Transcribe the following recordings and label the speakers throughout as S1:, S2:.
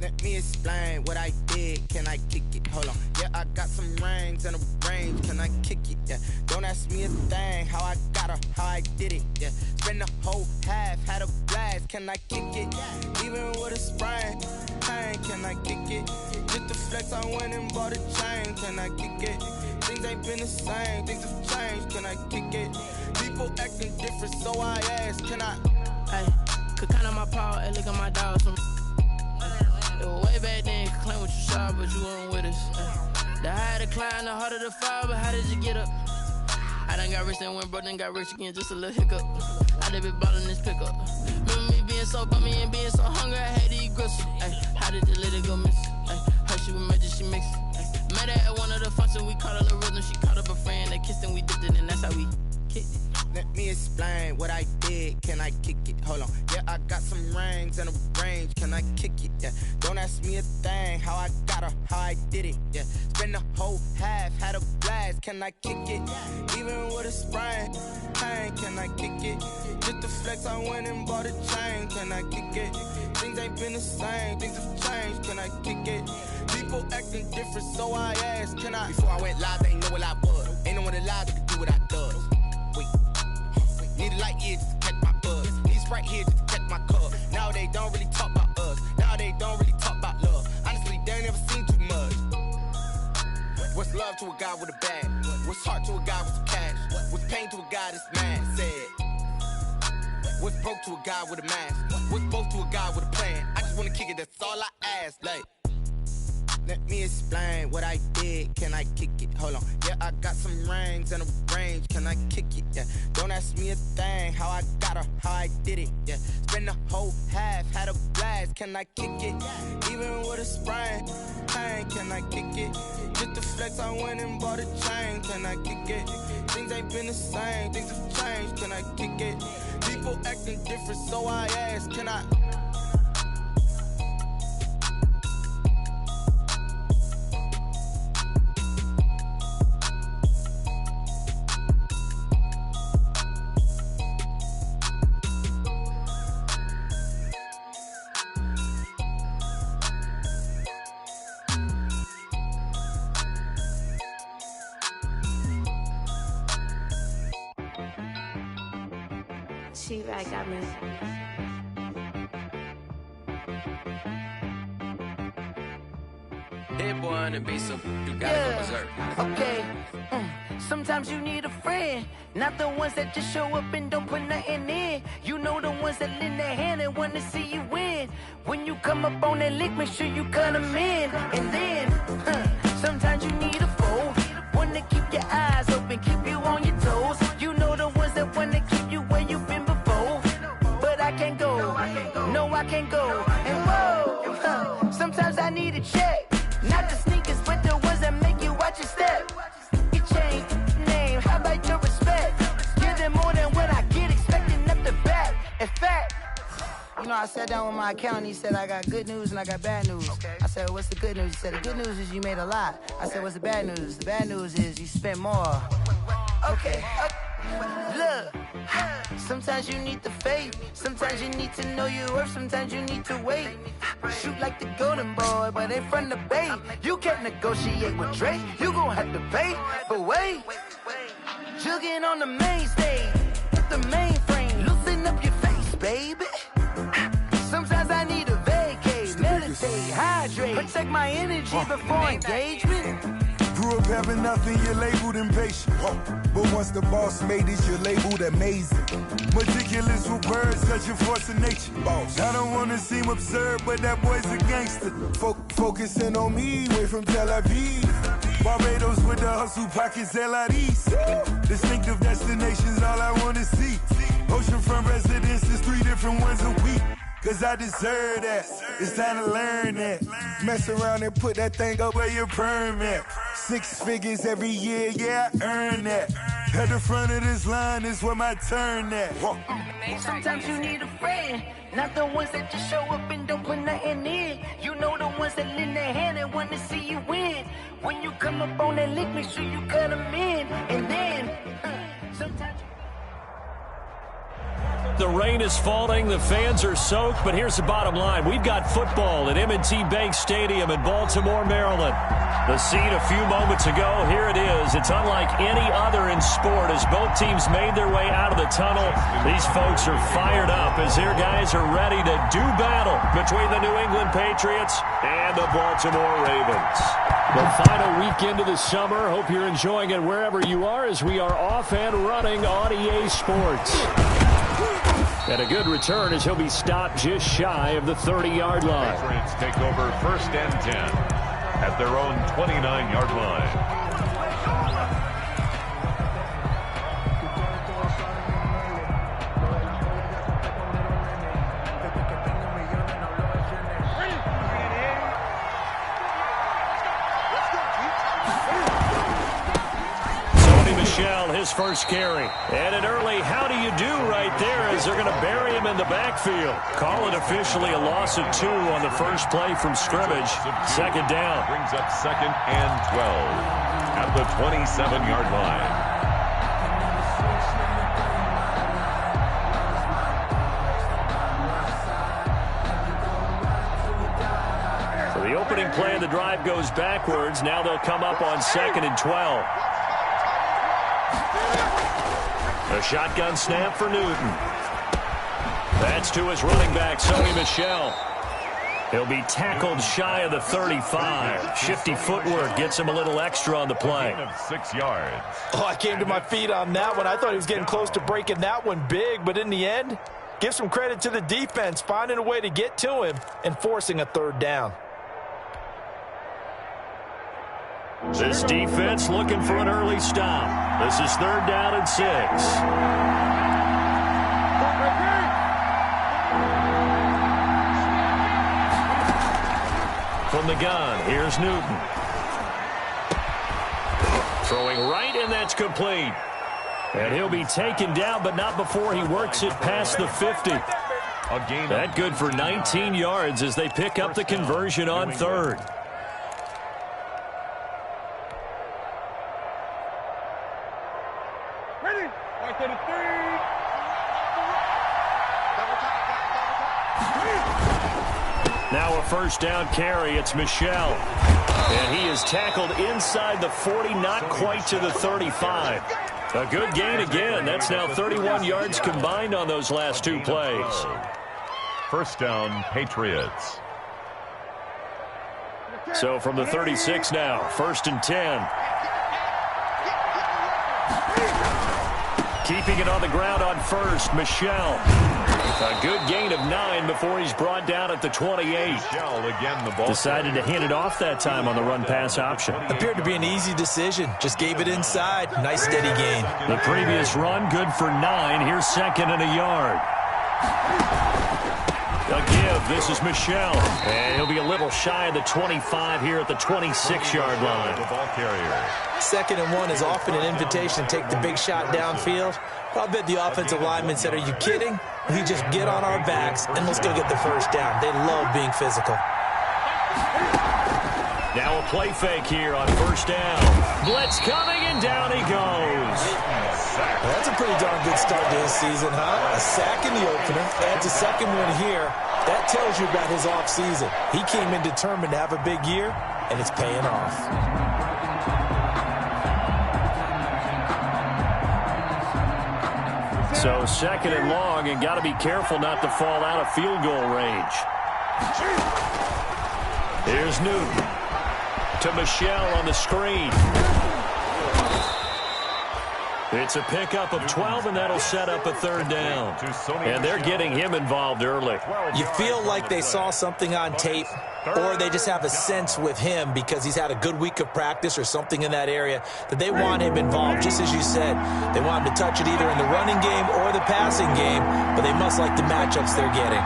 S1: Let me explain what I did. Can I kick it? Hold on. Yeah, I got some rings and a range. Can I kick it? Yeah. Don't ask me a thing. How I got her, how I did it. Yeah. Spend the whole half, had a blast. Can I kick it? Even with a sprain. Pain, can I kick it? Just the flex, I went and bought a chain. Can I kick it? Things ain't been the same. Things have changed. Can I kick it? People acting different, so I ask. Can I?
S2: Hey, could count on my paw and look at my dogs. It was way back then, could claim what you saw, but you weren't with us. The higher the climb, the harder the fall, but how did you get up? I done got rich and went broke, then got rich again, just a little hiccup. I done been ballin' this pickup. Remember me being so bummy and being so hungry, I had to eat gristle. Ay, how did the lady go miss? Ay, her she was magic, she mixed. Met her at one of the functions, we caught her the rhythm, she caught up a friend, they kissed and we dipped it, and that's how we kicked it.
S1: Let me explain what I did. Can I kick it? Hold on. Yeah, I got some rings and a range. Can I kick it? Yeah. Don't ask me a thing. How I got her, how I did it. Yeah. Spend the whole half, had a blast. Can I kick it? Even with a sprain. Pain, can I kick it? Just the flex, I went and bought a chain. Can I kick it? Things ain't been the same. Things have changed. Can I kick it? People acting different, so I ask. Can I? Before I went live, they ain't know what I was. Ain't no one alive that could do what I does. Wait. Need a light here just to catch my buzz. Need Sprite here just to catch my cup. Now they don't really talk about us. Now they don't really talk about love. Honestly, they ain't never seen too much. What's love to a guy with a bag? What's heart to a guy with some cash? What's pain to a guy that's mad? Said. What's broke to a guy with a mask? What's both to a guy with a plan? I just wanna kick it, that's all I ask. Like, let me explain what I did. Can I kick it? Hold on. Yeah, I got some rings and a range. Can I kick it? Yeah. Don't ask me a thing. How I got her, how I did it. Yeah. Spend the whole half, had a blast. Can I kick it? Even with a sprain. Pain, can I kick it? Just the flex, I went and bought a chain. Can I kick it? Things ain't been the same. Things have changed. Can I kick it? People acting different, so I ask. Can I?
S3: She right got me.
S4: Hit boy on the beat, so you gotta go berserk.
S2: Okay. Sometimes you need a friend, not the ones that just show up and don't put nothing in. You know the ones that lend their hand and wanna see you win. When you come up on that lick, make sure you cut them in. And then, sometimes you need a foe, one to keep your eyes open, keep you on your toes. You know the ones that wanna keep you where you've been before. But I can't go, no I can't go. And whoa, sometimes I need a check, not the sneakers, but the ones that make you watch your step. You change name, how about your respect? Give them more than what I get, expecting up the back. In fact, you know, I sat down with my accountant, he said, I got good news and I got bad news. Okay. I said, what's the good news? He said, the good news is you made a lot. I said, what's the bad news? The bad news is you spent more. Okay. Look, sometimes you need the faith, sometimes you need to know your worth, sometimes you need to wait. Shoot like the golden boy, but ain't from the bay. You can't negotiate with Drake, you gon' have to pay. But wait, jugging on the main stage, with the mainframe, loosen up your face, baby. Sometimes I need a vacate, meditate, hydrate, protect my energy before engagement.
S5: Grew up having nothing, you're labeled impatient. But once the boss made it, you're labeled amazing. Meticulous with words, such a force of nature. I don't wanna seem absurd, but that boy's a gangster. Focusing on me, way from Tel Aviv. Barbados with the hustle pockets, LIDs. Distinctive destinations, all I wanna see. Oceanfront residences, 3 different ones a week. Cause I deserve that, it's time to learn that. Mess around and put that thing up where your permit. 6 figures every year, yeah, I earn that. At the front of this line is where my turn at.
S2: Sometimes you need a friend, not the ones that just show up and don't put nothing in. You know the ones that lend their hand and want to see you win. When you come up on that lick, make sure you cut them in. And then, sometimes
S6: The rain is falling. The fans are soaked. But here's the bottom line. We've got football at M&T Bank Stadium in Baltimore, Maryland. The scene a few moments ago, here it is. It's unlike any other in sport as both teams made their way out of the tunnel. These folks are fired up as their guys are ready to do battle between the New England Patriots and the Baltimore Ravens. The final weekend of the summer. Hope you're enjoying it wherever you are as we are off and running on EA Sports. And a good return as he'll be stopped just shy of the 30-yard line.
S7: Patriots take over 1st and 10 at their own 29-yard line.
S6: His first carry. And an early how do you do right there as they're going to bury him in the backfield. Call it officially a loss of 2 on the first play from scrimmage. 2nd down.
S7: Brings up 2nd and 12 at the 27-yard line.
S6: So the opening play of the drive goes backwards. Now they'll come up on 2nd and 12. A shotgun snap for Newton. That's to his running back, Sony Michel. He'll be tackled shy of the 35. Shifty footwork gets him a little extra on the play.
S7: Gain of 6 yards.
S8: Oh, I came to my feet on that one. I thought he was getting close to breaking that one big, but in the end, give some credit to the defense, finding a way to get to him and forcing a 3rd down.
S6: This defense looking for an early stop. This is 3rd down and 6. From the gun, here's Newton. Throwing right, and that's complete. And he'll be taken down, but not before he works it past the 50. That good for 19 yards as they pick up the conversion on 3rd. Now a 1st down carry. It's Michel. And he is tackled inside the 40, not quite to the 35. A good gain again. That's now 31 yards combined on those last 2 plays.
S7: 1st down, Patriots.
S6: So from the 36 now, 1st and 10. Keeping it on the ground on 1st, Michel. A good gain of 9 before he's brought down at the 28.
S7: Michel again, the ball
S6: decided to hand it off that time on the run-pass option.
S8: Appeared to be an easy decision. Just gave it inside. Nice steady gain.
S6: The previous run good for 9. Here's 2nd and a yard. A give. This is Michel. And he'll be a little shy of the 25 here at the 26-yard line.
S7: The ball carrier.
S8: 2nd and 1 is often an invitation to take the big shot downfield. I'll bet the offensive lineman said, are you kidding? We just get on our backs and let's go get the 1st down. They love being physical.
S6: Now a play fake here on 1st down. Blitz coming and down he goes.
S8: Well, that's a pretty darn good start to his season, huh? A sack in the opener, adds a 2nd one here. That tells you about his offseason. He came in determined to have a big year, and it's paying off.
S6: So 2nd and long, and got to be careful not to fall out of field goal range. Here's Newton to Michel on the screen. It's a pickup of 12, and that'll set up a 3rd down. And they're getting him involved early.
S8: You feel like they saw something on tape, or they just have a sense with him because he's had a good week of practice or something in that area that they want him involved, just as you said. They want him to touch it either in the running game or the passing game, but they must like the matchups they're getting.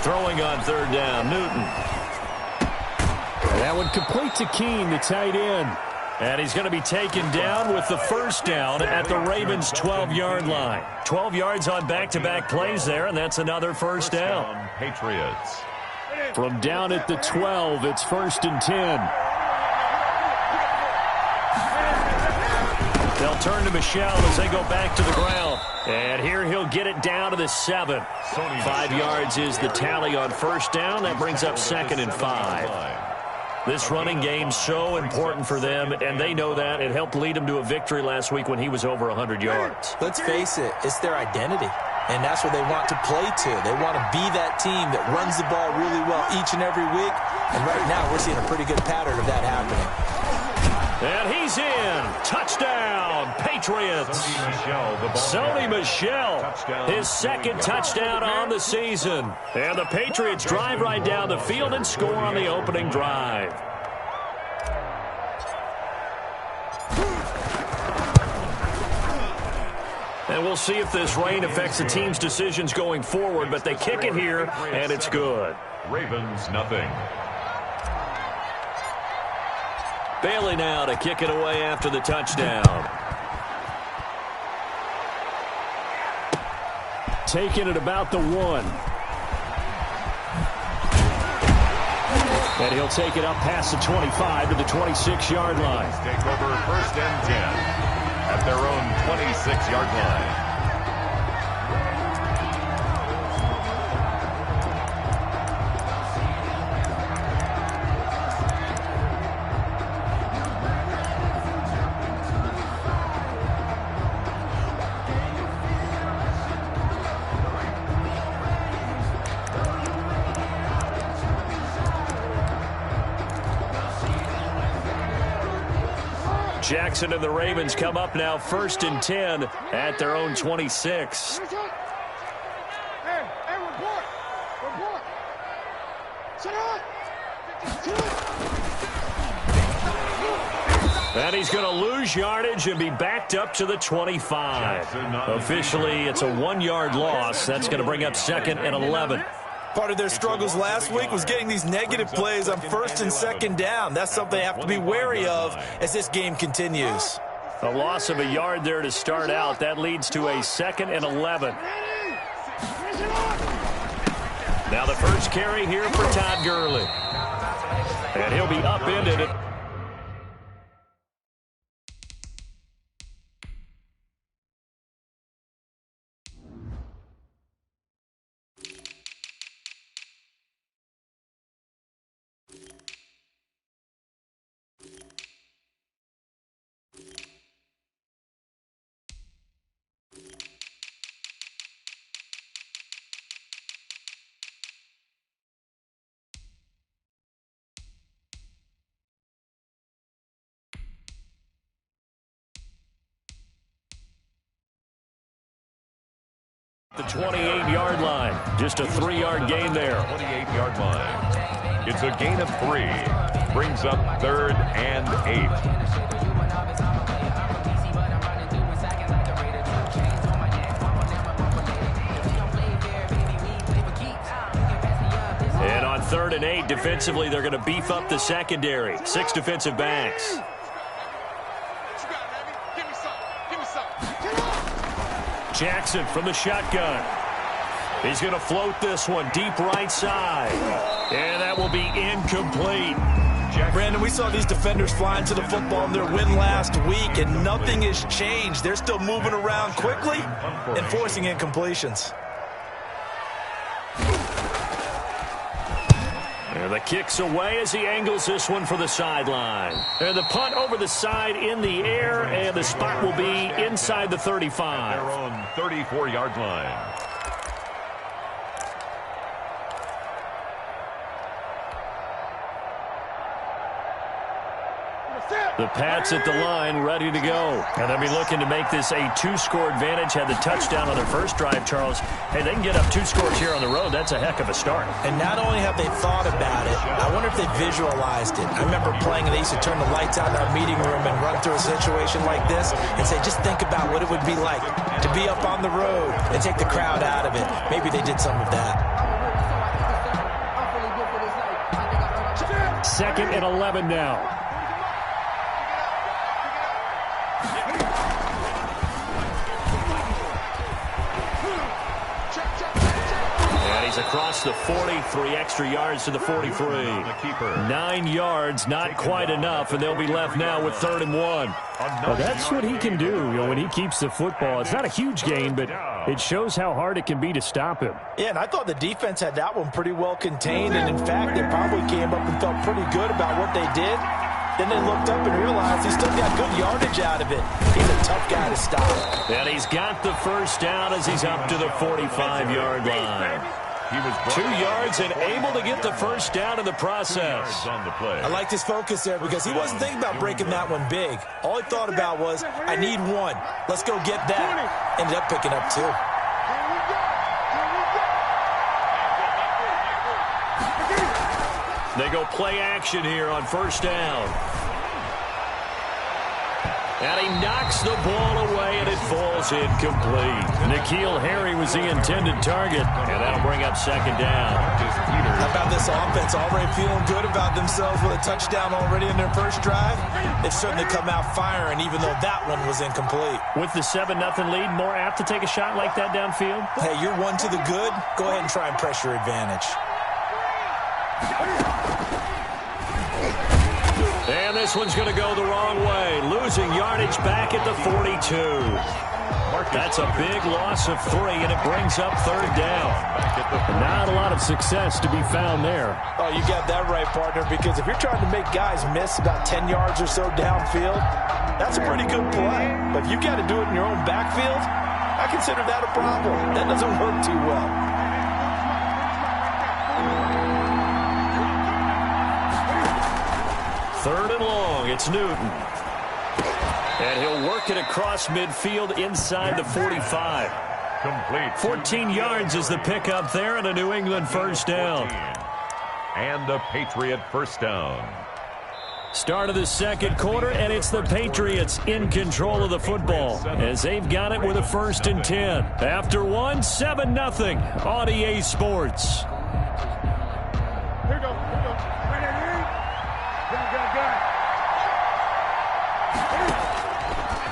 S6: Throwing on 3rd down, Newton. And that one complete to Keene, the tight end. And he's going to be taken down with the 1st down at the Ravens' 12-yard line. 12 yards on back-to-back plays there, and that's another 1st down.
S7: Patriots.
S6: From down at the 12, it's 1st and 10. They'll turn to Michel as they go back to the ground. And here he'll get it down to the 7. 5 yards is the tally on first down. That brings up 2nd and 5. This running game's so important for them, and they know that. It helped lead them to a victory last week when he was over 100 yards.
S8: Let's face it, it's their identity, and that's what they want to play to. They want to be that team that runs the ball really well each and every week, and right now we're seeing a pretty good pattern of that happening.
S6: And he's in. Touchdown, Patriots. Sony Michel, his 2nd touchdown on the season. And the Patriots drive right down the field and score on the opening drive. And we'll see if this rain affects the team's decisions going forward, but they kick it here, and it's good.
S7: Ravens, nothing.
S6: Bailey now to kick it away after the touchdown. Taking it about the 1. And he'll take it up past the 25 to the 26-yard line.
S7: Take over 1st and 10 at their own 26-yard line.
S6: Jackson and the Ravens come up now 1st and 10 at their own 26. And he's going to lose yardage and be backed up to the 25. Officially, it's a 1-yard loss. That's going to bring up 2nd and 11.
S8: Part of their struggles last week was getting these negative plays on 1st and 2nd down. That's something they have to be wary of as this game continues.
S6: A loss of a yard there to start out. That leads to a 2nd and 11. Now the first carry here for Todd Gurley. And he'll be upended it. The 28-yard line. Just a 3-yard gain there.
S7: 28-yard line. It's a gain of 3. Brings up 3rd and 8.
S6: And on 3rd and 8, defensively, they're going to beef up the secondary. 6 defensive backs. Jackson from the shotgun. He's going to float this one deep right side. And that will be incomplete.
S8: Brandon, we saw these defenders flying to the football in their win last week, and nothing has changed. They're still moving around quickly and forcing incompletions.
S6: And the kick's away as he angles this one for the sideline. And the punt over the side in the air, and the spot will be inside the 35.
S7: Their own 34-yard line.
S6: The Pats at the line, ready to go. And they'll be looking to make this a 2-score advantage. Had the touchdown on their first drive, Charles. Hey, they can get up 2 scores here on the road. That's a heck of a start.
S8: And not only have they thought about it, I wonder if they visualized it. I remember playing, and they used to turn the lights out in our meeting room and run through a situation like this and say, just think about what it would be like to be up on the road and take the crowd out of it. Maybe they did some of that.
S6: 2nd and 11 now. He's across the 40, 3 extra yards to the 43. 9 yards, not quite enough, and they'll be left now with 3rd and 1. Well, that's what he can do, when he keeps the football. It's not a huge gain, but it shows how hard it can be to stop him.
S8: Yeah, and I thought the defense had that one pretty well contained, and in fact, they probably came up and felt pretty good about what they did. Then they looked up and realized he still got good yardage out of it. He's a tough guy to stop.
S6: And he's got the first down as he's up to the 45-yard line.
S7: He was
S6: 2 yards and able to get the first down in the process.
S7: On the play.
S8: I liked his focus there because he wasn't thinking about breaking that one big. All he thought about was, I need one. Let's go get that. Ended up picking up 2.
S6: They go play action here on first down. And he knocks the ball away, and it falls incomplete. N'Keal Harry was the intended target, and that'll bring up 2nd down.
S8: How about this offense already feeling good about themselves with a touchdown already in their first drive? They've certainly come out firing, even though that one was incomplete.
S6: With the 7-0 lead, more apt to take a shot like that downfield?
S8: Hey, you're 1 to the good. Go ahead and try and press your advantage.
S6: And this one's going to go the wrong way. Losing yardage back at the 42. That's a big loss of 3, and it brings up 3rd down. Not a lot of success to be found there.
S8: Oh, you got that right, partner, because if you're trying to make guys miss about 10 yards or so downfield, that's a pretty good play. But if you got to do it in your own backfield, I consider that a problem. That doesn't work too well.
S6: 3rd and long, it's Newton. And he'll work it across midfield inside the 45.
S7: Complete.
S6: 14 yards is the pickup there, and a New England first down.
S7: And a Patriot first down.
S6: Start of the 2nd quarter, and it's the Patriots in control of the football as they've got it with a 1st and 10. After 1, 7-0 on EA Sports.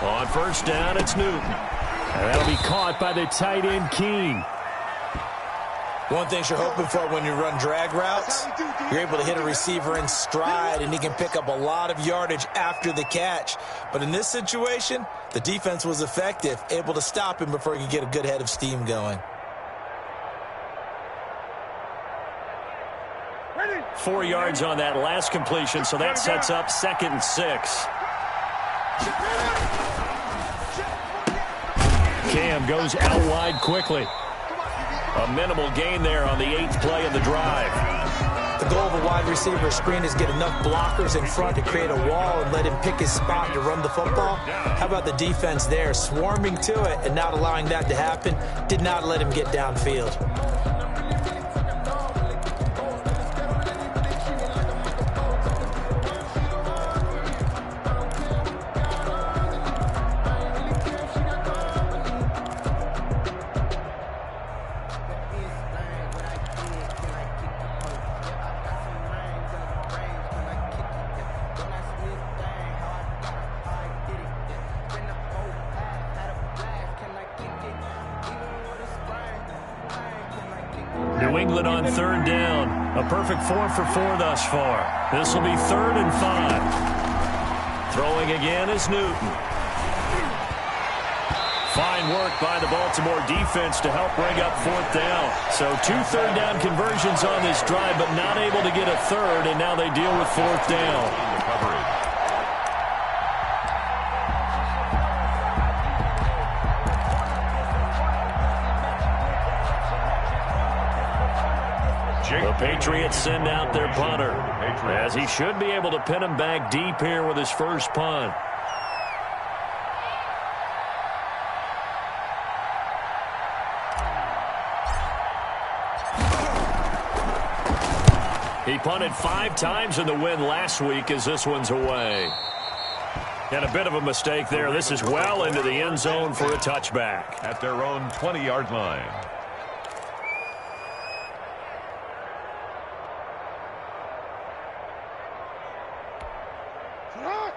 S6: On first down, it's Newton. And that'll be caught by the tight end, King.
S8: One thing you're hoping for when you run drag routes, you're able to hit a receiver in stride, and he can pick up a lot of yardage after the catch. But in this situation, the defense was effective, able to stop him before he could get a good head of steam going.
S6: 4 yards on that last completion, so that sets up 2nd and 6. Cam goes out wide quickly. A minimal gain there on the 8th play of the drive.
S8: The goal of a wide receiver screen is get enough blockers in front to create a wall and let him pick his spot to run the football. How about the defense there, swarming to it and not allowing that to happen? Did not let him get downfield.
S6: New England on 3rd down. A perfect 4 for 4 thus far. This will be 3rd and 5. Throwing again is Newton. Fine work by the Baltimore defense to help bring up 4th down. So 2 third down conversions on this drive, but not able to get a 3rd, and now they deal with 4th down. The Patriots send out their punter, as he should be able to pin him back deep here with his first punt. He punted 5 times in the win last week as this one's away. And a bit of a mistake there. This is well into the end zone for a touchback.
S7: At their own 20-yard line.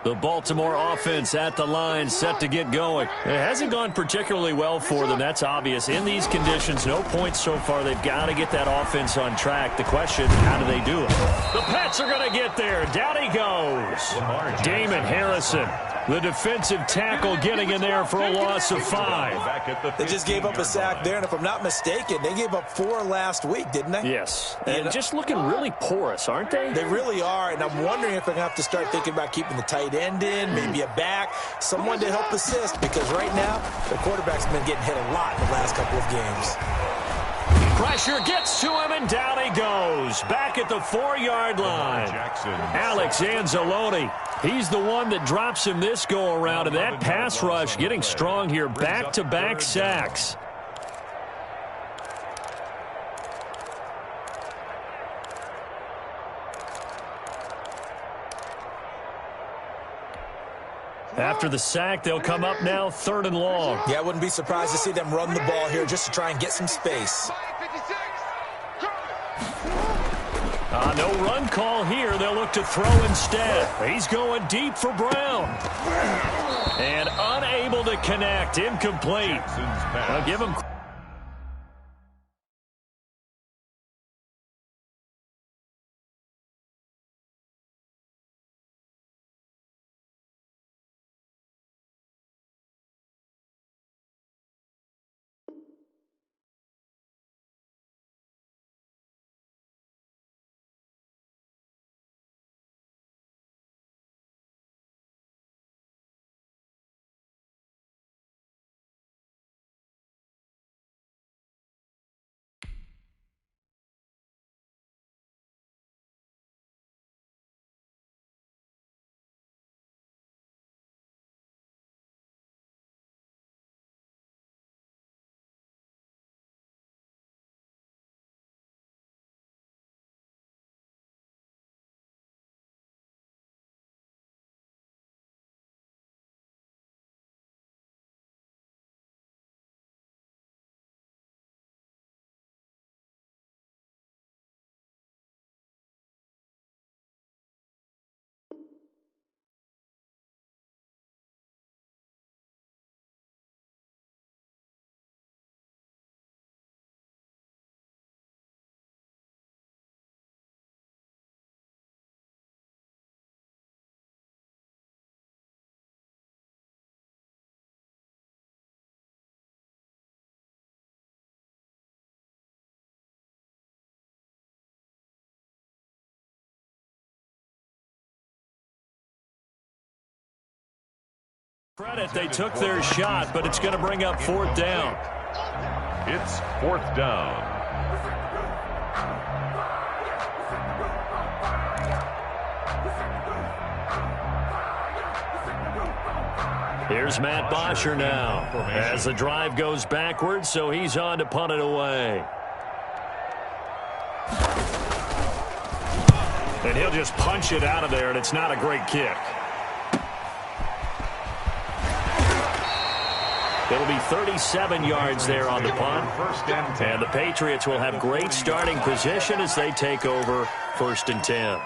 S6: The Baltimore offense at the line, set to get going. It hasn't gone particularly well for them. That's obvious. In these conditions, no points so far. They've got to get that offense on track. The question, how do they do it? The Pats are going to get there. Down he goes. Damon Harrison, the defensive tackle, getting in there for a loss of 5.
S8: They just gave up a sack there, and if I'm not mistaken, they gave up 4 last week, didn't they?
S6: Yes, and just looking really porous, aren't they?
S8: They really are, and I'm wondering if they're going to have to start thinking about keeping the tight end in, maybe a back, someone to help assist, because right now, the quarterback's been getting hit a lot in the last couple of games.
S6: Pressure gets to him, and down he goes. Back at the 4-yard line. Alex Anzalone, he's the one that drops him this go-around, and that pass rush getting strong here. Back-to-back sacks. After the sack, they'll come up now 3rd and long.
S8: Yeah, I wouldn't be surprised to see them run the ball here just to try and get some space.
S6: No run call here. They'll look to throw instead. He's going deep for Brown. And unable to connect. Incomplete. I'll give him... Credit, they took their shot, but it's going to bring up 4th down.
S7: It's 4th down.
S6: Here's Matt Bosher now as the drive goes backwards, so he's on to punt it away. And he'll just punch it out of there, and it's not a great kick. It'll be 37 yards there on the punt. And the Patriots will have great starting position as they take over 1st and 10.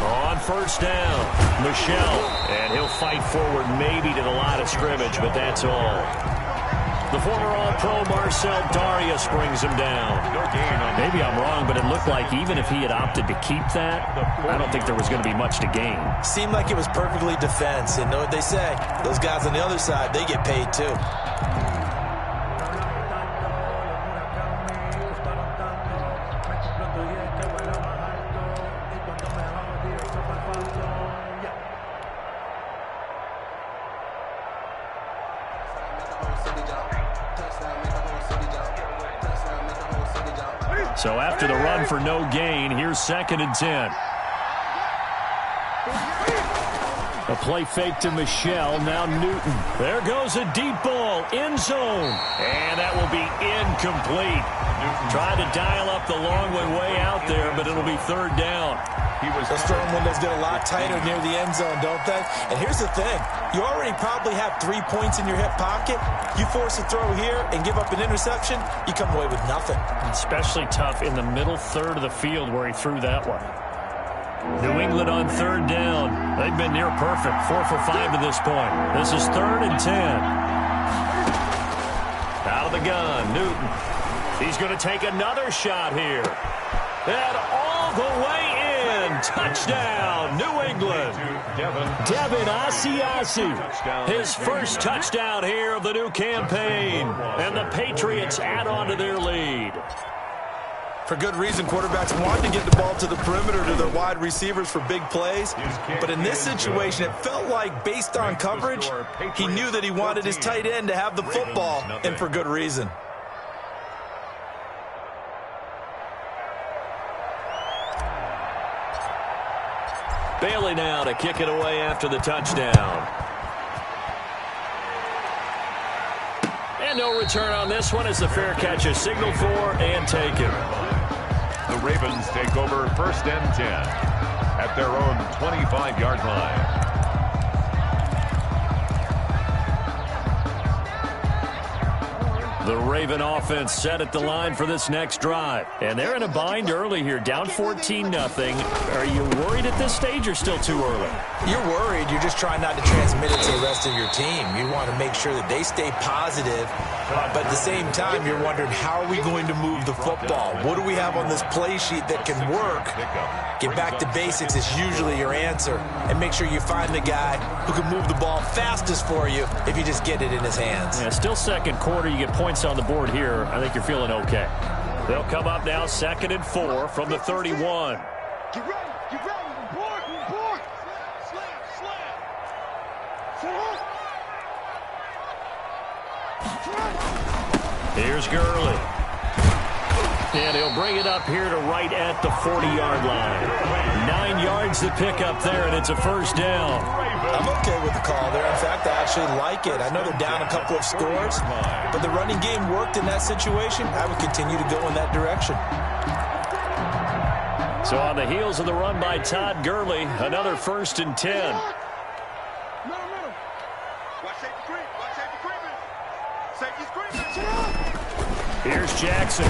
S6: On 1st down, Michelle, and he'll fight forward maybe to the line of scrimmage, but that's all. The former All-Pro Marcel Darius brings him down. Maybe I'm wrong, but it looked like even if he had opted to keep that, I don't think there was going to be much to gain.
S8: Seemed like it was perfectly defense, and know what they say, those guys on the other side, they get paid too.
S6: So after the run for no gain, here's 2nd and 10. A play fake to Michelle, now Newton. There goes a deep ball, end zone. And that will be incomplete. Trying to dial up the long way out there, but it'll be 3rd down.
S8: Those throwing windows get a lot tighter near the end zone, don't they? And here's the thing. You already probably have 3 points in your hip pocket. You force a throw here and give up an interception, you come away with nothing.
S6: Especially tough in the middle third of the field where he threw that one. New England on 3rd down. They've been near perfect. 4 for 5 to this point. This is 3rd and 10. Out of the gun, Newton. He's going to take another shot here. And all the way in. Touchdown, New England. Devin Asiasi. His first touchdown here of the new campaign. And the Patriots add on to their lead.
S8: For good reason, quarterbacks want to get the ball to the perimeter to their wide receivers for big plays. But in this situation, it felt like, based on coverage, he knew that he wanted his tight end to have the football, and for good reason.
S6: Bailey now to kick it away after the touchdown. And no return on this one as the fair catch is signaled for and taken.
S7: The Ravens take over 1st and 10 at their own 25-yard line.
S6: The Raven offense set at the line for this next drive. And they're in a bind early here, down 14-0. Are you worried at this stage or still too early?
S8: You're worried. You're just trying not to transmit it to the rest of your team. You want to make sure that they stay positive. But at the same time, you're wondering, how are we going to move the football? What do we have on this play sheet that can work? Get back to basics is usually your answer. And make sure you find the guy who can move the ball fastest for you if you just get it in his hands.
S6: Yeah, still 2nd quarter. You get points on the board here. I think you're feeling okay. They'll come up now 2nd and 4 from the 31.
S5: Get ready, board.
S6: Here's Gurley. And he'll bring it up here to right at the 40-yard line. 9 yards to pick up there, and it's a 1st down.
S8: I'm okay with the call there. In fact, I actually like it. I know they're down a couple of scores, but the running game worked in that situation. I would continue to go in that direction.
S6: So on the heels of the run by Todd Gurley, another 1st and 10. Here's Jackson.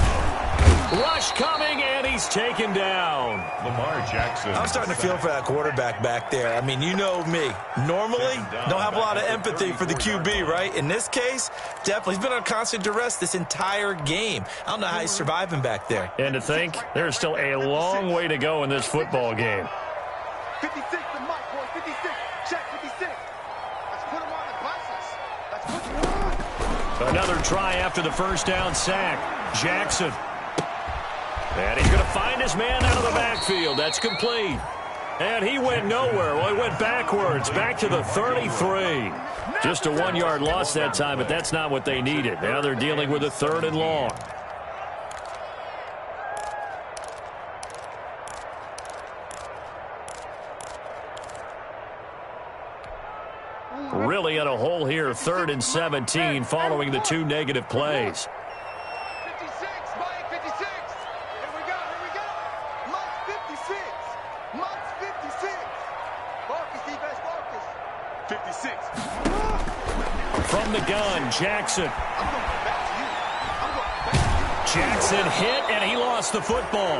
S6: Rush coming, and he's taken down.
S7: Lamar Jackson.
S8: I'm starting to feel for that quarterback back there. I mean, you know me. Normally, don't have a lot of empathy for the QB, right? In this case, definitely. He's been on constant duress this entire game. I don't know how he's surviving back there.
S6: And to think, there's still a long way to go in this football game.
S5: 56, the mic, boy. 56. Check 56. Let's put him on the buses. Let's put him on.
S6: Another try after the 1st down sack. Jackson. And he's going to find his man out of the backfield. That's complete. And he went nowhere. Well, he went backwards, back to the 33. Just a 1-yard loss that time, but that's not what they needed. Now they're dealing with a 3rd and long. Really in a hole here, 3rd and 17 following the 2 negative plays.
S5: 56, Mike 56. Here we go. Mike 56. Mike 56. Marcus, defense, Marcus. 56.
S6: From the gun, Jackson.
S5: I'm going back to you.
S6: Jackson hit, and he lost the football.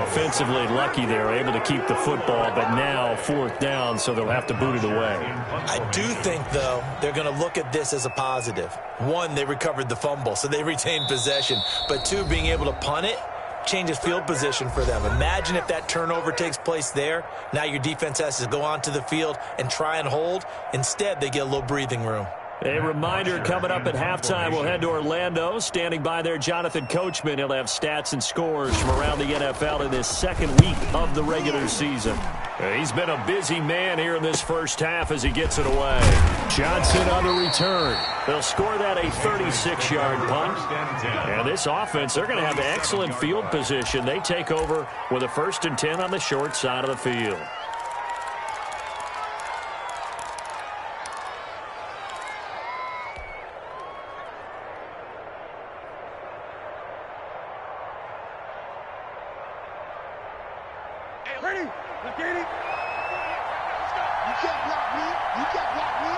S6: Offensively lucky they were able to keep the football, but now 4th down, so they'll have to boot it away.
S8: I do think, though, they're going to look at this as a positive. 1, they recovered the fumble, so they retained possession. But 2, being able to punt it changes field position for them. Imagine if that turnover takes place there. Now your defense has to go onto the field and try and hold. Instead, they get a little breathing room.
S6: A reminder coming up at halftime, we'll head to Orlando. Standing by there, Jonathan Coachman. He'll have stats and scores from around the NFL in this 2nd week of the regular season. He's been a busy man here in this first half as he gets it away. Johnson on the return. They'll score that a 36-yard punt. And this offense, they're going to have excellent field position. They take over with a 1st and 10 on the short side of the field.
S5: Ready? Let's get it. You can't block me. You can't block me.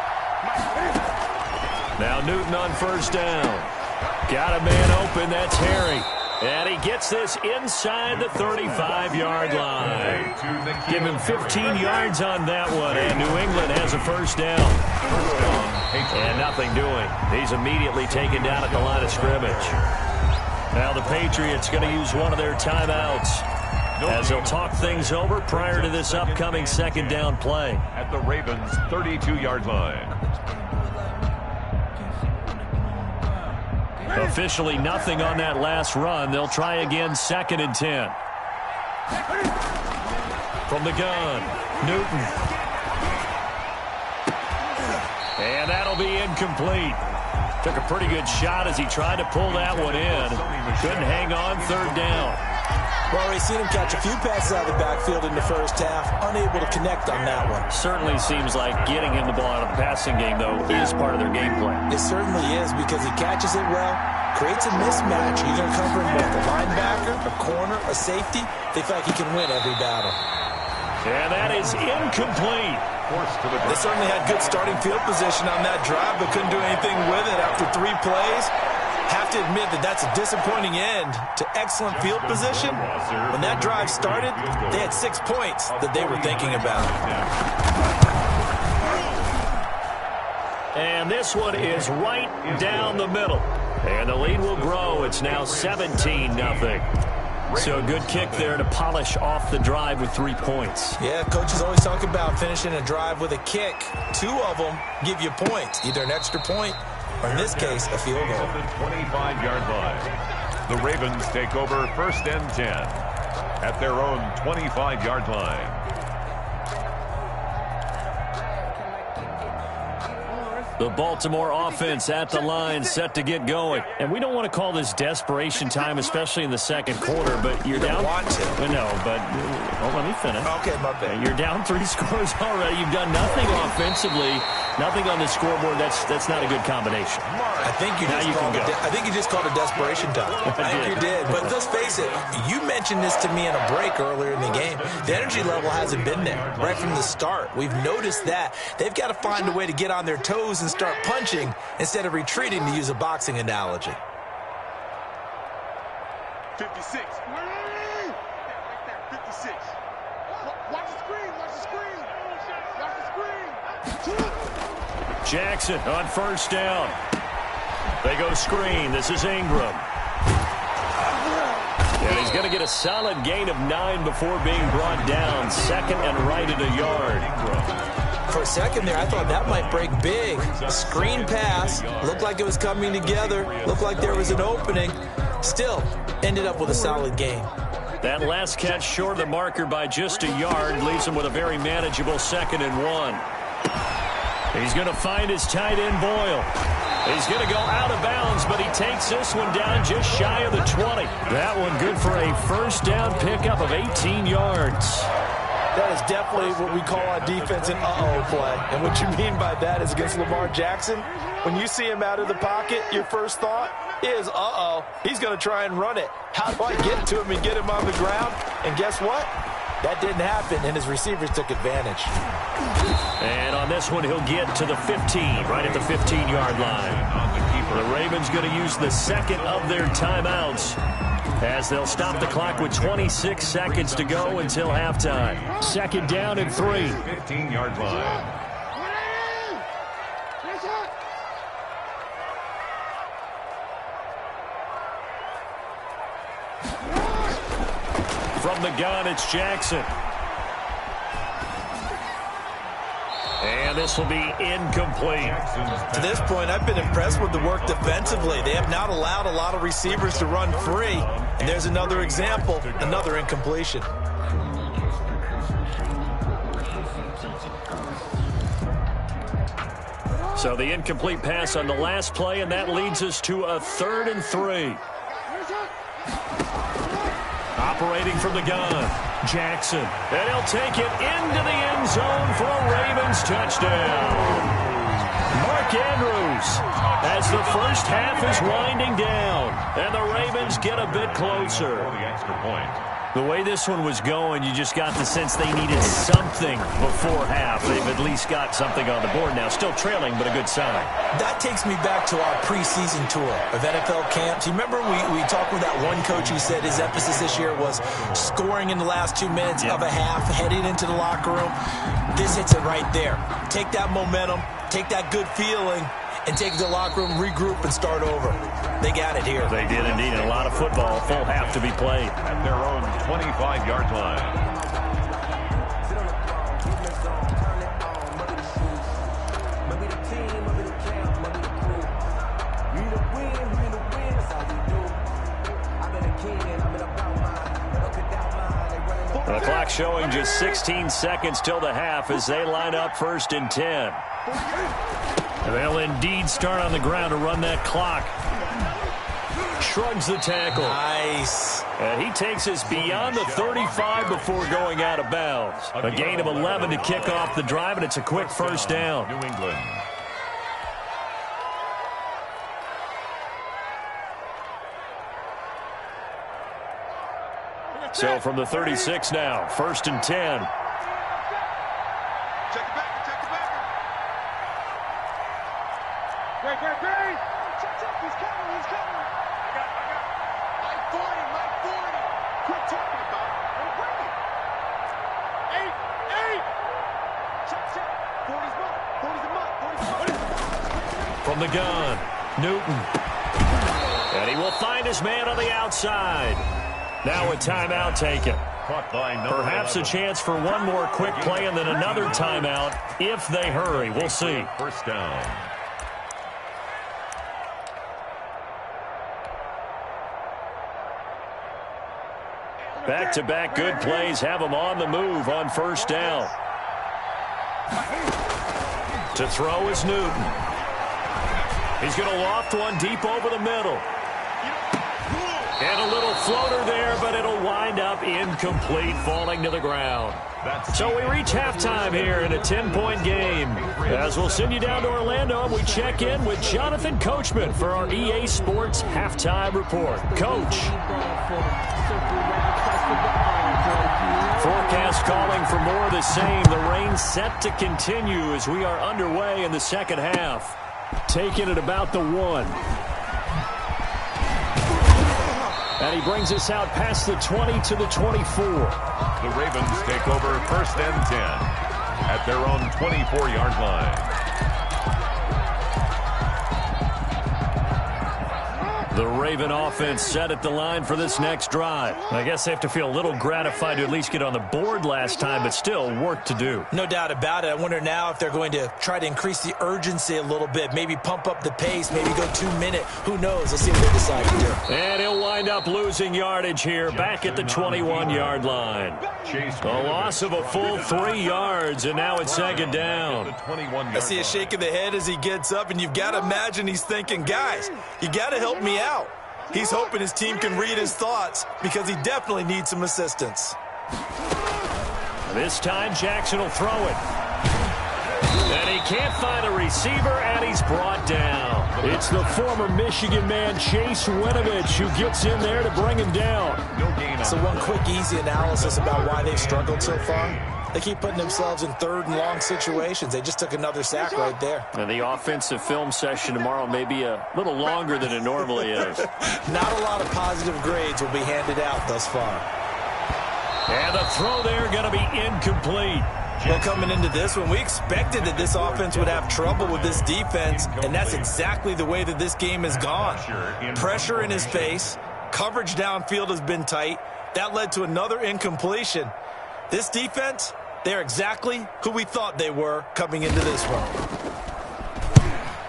S6: Now Newton on 1st down. Got a man open. That's Harry. And he gets this inside the 35-yard line. Give him 15 yards on that one. And New England has a 1st down. And nothing doing. He's immediately taken down at the line of scrimmage. Now the Patriots going to use one of their timeouts as they'll talk things over prior to this upcoming 2nd down play.
S7: At the Ravens' 32-yard line.
S6: Officially nothing on that last run. They'll try again 2nd and 10. From the gun, Newton. And that'll be incomplete. Took a pretty good shot as he tried to pull that one in. Couldn't hang on 3rd down.
S8: Well, we've seen him catch a few passes out of the backfield in the first half, unable to connect on that one.
S6: Certainly seems like getting him the ball out of the passing game, though, is part of their game plan.
S8: It certainly is because he catches it well, creates a mismatch. You're going to cover him with a linebacker, a corner, a safety. They feel like he can win every battle.
S6: And that is incomplete.
S8: They certainly had good starting field position on that drive, but couldn't do anything with it after 3 plays. Have to admit that that's a disappointing end to excellent field position. When that drive started, they had 6 points that they were thinking about.
S6: And this one is right down the middle. And the lead will grow. It's now 17-0. So a good kick there to polish off the drive with 3 points.
S8: Yeah, coaches always talk about finishing a drive with a kick. 2 of them give you points, either an extra point or, in this case, a field goal.
S7: The 25-yard line. The Ravens take over 1st and 10 at their own 25-yard line.
S6: The Baltimore offense at the line, set to get going. And we don't want to call this desperation time, especially in the 2nd quarter, but you're down.
S8: Want to.
S6: No, but let me finish.
S8: Okay, my bad.
S6: You're down 3 scores already. You've done nothing offensively, nothing on the scoreboard. That's not a good combination.
S8: I think you just called it desperation time. I think you did. But let's face it, you mentioned this to me in a break earlier in the game. The energy level hasn't been there right from the start. We've noticed that. They've got to find a way to get on their toes and start punching instead of retreating, to use a boxing analogy.
S5: 56. 56. Watch the screen. Watch the screen. Watch the screen.
S6: Jackson on 1st down. They go screen. This is Ingram. And he's going to get a solid gain of 9 before being brought down. 2nd and right at a yard.
S8: For a second there, I thought that might break big. Screen pass. Looked like it was coming together. Looked like there was an opening. Still, ended up with a solid gain.
S6: That last catch short of the marker by just a yard leaves him with a very manageable 2nd and 1. He's going to find his tight end, Boyle. He's going to go out of bounds, but he takes this one down just shy of the 20. That one good for a 1st down pickup of 18 yards.
S8: That is definitely what we call on defense an uh-oh play. And what you mean by that is against Lamar Jackson, when you see him out of the pocket, your first thought is, uh-oh, he's going to try and run it. How do I get to him and get him on the ground? And guess what? That didn't happen, and his receivers took advantage.
S6: And on this one, he'll get to the 15, right at the 15-yard line. The Ravens going to use the 2nd of their timeouts, as they'll stop the clock with 26 seconds to go until halftime. 2nd down and 3.
S7: 15-yard line.
S6: From the gun, it's Jackson. And this will be incomplete.
S8: To this point, I've been impressed with the work defensively. They have not allowed a lot of receivers to run free. And there's another example, another incompletion.
S6: So the incomplete pass on the last play, and that leads us to a 3rd and 3. Operating from the gun, Jackson. And he'll take it into the end zone for a Ravens touchdown. Mark Andrews, as the first half is winding down, and the Ravens get a bit closer.
S7: The extra point.
S6: The way this one was going, you just got the sense they needed something before half. They've at least got something on the board now. Still trailing, but a good sign.
S8: That takes me back to our preseason tour of NFL camps. You remember we talked with that one coach who said his emphasis this year was scoring in the last 2 minutes of a half, heading into the locker room. This hits it right there. Take that momentum, take that good feeling, and take it to the locker room, regroup, and start over. They got it here.
S6: They did indeed. A lot of football, full half to be played.
S7: At their own 25-yard line.
S6: The clock showing just 16 seconds till the half as they line up 1st and 10. They'll indeed start on the ground to run that clock. Shrugs the tackle.
S8: Nice.
S6: And he takes us beyond the 35 before going out of bounds. A gain of 11 to kick off the drive, and it's a quick first down.
S7: New England.
S6: So from the 36 now, 1st and 10. From the gun, Newton. And he will find his man on the outside. Now a timeout taken. Perhaps a chance for one more quick play and then another timeout if they hurry. We'll see.
S7: First down.
S6: Back-to-back good plays have them on the move on 1st down. To throw is Newton. He's going to loft one deep over the middle. And a little floater there, but it'll wind up incomplete, falling to the ground. So we reach halftime here in a 10-point game. As we'll send you down to Orlando, we check in with Jonathan Coachman for our EA Sports Halftime Report. Coach. Forecast calling for more of the same. The rain set to continue as we are underway in the second half. Taking it about the 1. And he brings us out past the 20 to the 24.
S7: The Ravens take over 1st and 10 at their own 24-yard line.
S6: The Raven offense set at the line for this next drive. I guess they have to feel a little gratified to at least get on the board last time, but still work to do.
S8: No doubt about it. I wonder now if they're going to try to increase the urgency a little bit, maybe pump up the pace, maybe go 2-minute. Who knows? Let's see what they decide to do.
S6: And he'll wind up losing yardage here back at the 21-yard line. A loss of a full 3 yards, and now it's 2nd down.
S8: I see a shake of the head as he gets up, and you've got to imagine he's thinking, guys, you got to help me out. He's hoping his team can read his thoughts because he definitely needs some assistance.
S6: This time Jackson will throw it. And he can't find a receiver, and he's brought down. It's the former Michigan man, Chase Winovich, who gets in there to bring him down.
S8: So one quick, easy analysis about why they've struggled so far. They keep putting themselves in 3rd and long situations. They just took another sack right there.
S6: And the offensive film session tomorrow may be a little longer than it normally is.
S8: Not a lot of positive grades will be handed out thus far.
S6: And the throw there going to be incomplete.
S8: Well, coming into this one, we expected that this offense would have trouble with this defense, and that's exactly the way that this game has gone. Pressure in his face, coverage downfield has been tight. That led to another incompletion. This defense, they're exactly who we thought they were coming into this one.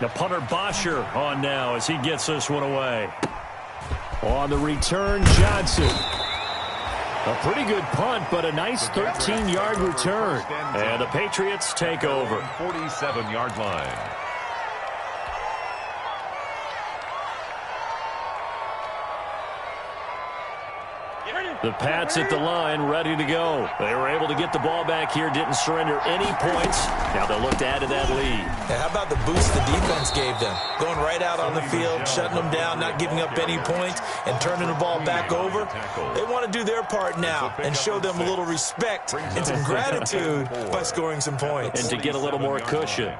S6: The punter Bosher on now as he gets this one away. On the return, Johnson. A pretty good punt, but a nice 13-yard return. And the Patriots take over.
S7: 47-yard line.
S6: The Pats at the line, ready to go. They were able to get the ball back here, didn't surrender any points. Now they'll look to add to that lead.
S8: And how about the boost the defense gave them? Going right out on the field, shutting them down, not giving up any points, and turning the ball back over. They want to do their part now and show them a little respect and some gratitude by scoring some points.
S6: And to get a little more cushion.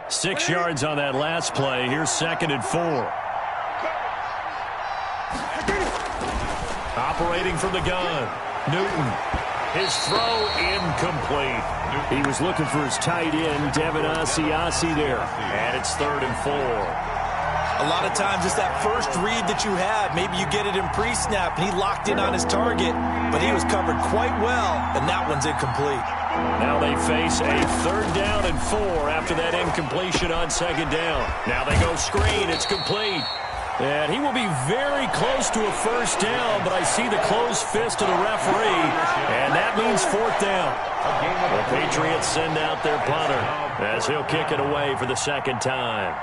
S6: Six yards on that last play. Here's 2nd and 4. Operating from the gun. Newton. His throw incomplete. He was looking for his tight end, Devin Asiasi there. And it's 3rd and 4.
S8: A lot of times it's that first read that you have. Maybe you get it in pre-snap, and he locked in on his target, but he was covered quite well, and that one's incomplete.
S6: Now they face a 3rd down and 4 after that incompletion on 2nd down. Now they go screen. It's complete. And he will be very close to a 1st down, but I see the closed fist of the referee, and that means 4th down. The Patriots send out their punter as he'll kick it away for the 2nd time.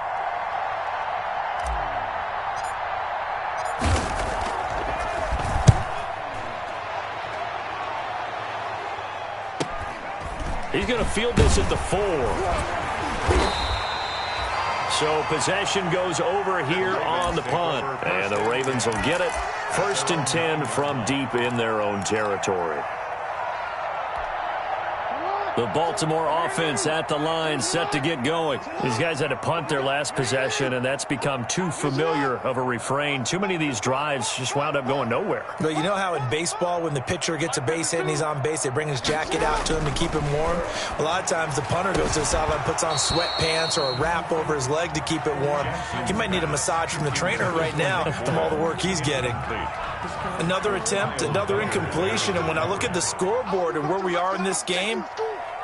S6: He's going to field this at the 4. So possession goes over here on the punt. And the Ravens will get it. 1st and 10 from deep in their own territory. The Baltimore offense at the line, set to get going. These guys had to punt their last possession, and that's become too familiar of a refrain. Too many of these drives just wound up going nowhere.
S8: But you know how in baseball, when the pitcher gets a base hit and he's on base, they bring his jacket out to him to keep him warm? A lot of times the punter goes to the sideline, puts on sweatpants or a wrap over his leg to keep it warm. He might need a massage from the trainer right now from all the work he's getting. Another attempt, another incompletion, and when I look at the scoreboard and where we are in this game,